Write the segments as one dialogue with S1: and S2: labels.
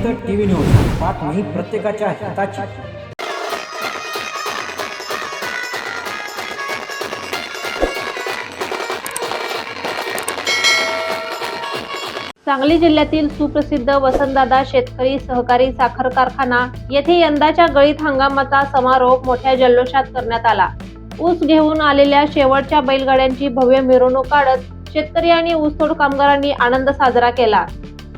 S1: जनहित TV news, बातमी प्रत्येकाच्या हिताची।
S2: सांगली जिल्ह्यातील सुप्रसिद्ध वसंतदादा शेतकरी सहकारी साखर कारखाना येथे यंदाच्या गळीत हंगामाचा समारोप मोठ्या जल्लोषात करण्यात आला। ऊस घेऊन आलेल्या शेवटच्या बैलगाड्यांची भव्य मिरवणूक काढत शेतकरी आणि ऊसतोड कामगारांनी आनंद साजरा केला।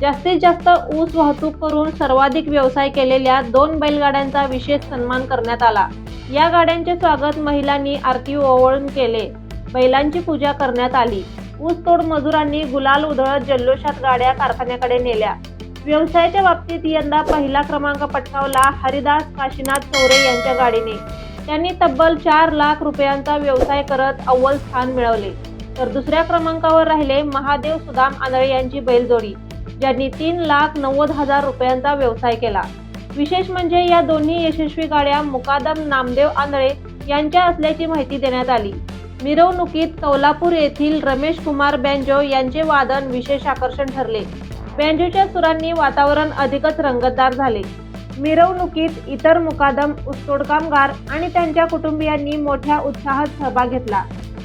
S2: जास्तीत जास्त ऊस वाहतूक करून सर्वाधिक व्यवसाय केलेल्या 2 बैलगाड्यांचा विशेष सन्मान करण्यात आला। या गाड्यांचे स्वागत महिलांनी आरती ओवाळून केले। बैलांची पूजा करण्यात आली। ऊसतोड मजुरांनी गुलाल उधळत जल्लोषात गाड्या कारखान्याकडे नेल्या। व्यवसायाच्या बाबतीत यंदा पहिला क्रमांक पटकावला हरिदास काशीनाथ चौरे यांच्या गाडीने। त्यांनी तब्बल 4 लाख रुपयांचा व्यवसाय करत अव्वल स्थान मिळवले, तर दुसऱ्या क्रमांकावर राहिले महादेव सुदाम आंधळे यांची बैलजोडी, ज्यांनी 3,90,000 रुपयांचा व्यवसाय केला। विशेष म्हणजे या दोन्ही यशस्वी गाड्या मुकादम नामदेव आंधळे यांच्या असल्याची माहिती देण्यात आली। मिरवणुकीत कौलापूर येथील रमेश कुमार बँजो यांचे वादन विशेष आकर्षण ठरले। बँजोच्या सुरांनी वातावरण अधिकच रंगतदार झाले। मिरवणुकीत इतर मुकादम, ऊसतोड कामगार आणि त्यांच्या कुटुंबियांनी मोठ्या उत्साहात सहभाग घेतला।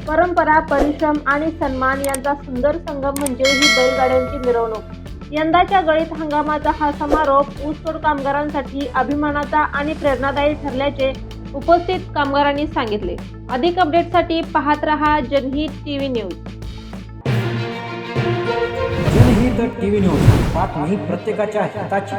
S2: परंपरा, परिश्रम आणि सन्मान यांचा सुंदर संगम म्हणजे ही बैलगाड्यांची मिरवणूक। यंदाच्या गळीत हंगामाचा हा समारोप ऊसतोड कामगारांसाठी अभिमानाचा आणि प्रेरणादायी ठरल्याचे उपस्थित कामगारांनी सांगितले। अधिक अपडेटसाठी पाहत रहा जनहित टीव्ही न्यूज।
S1: जनहित टीव्ही न्यूज, बातमी प्रत्येकाच्या हिताची।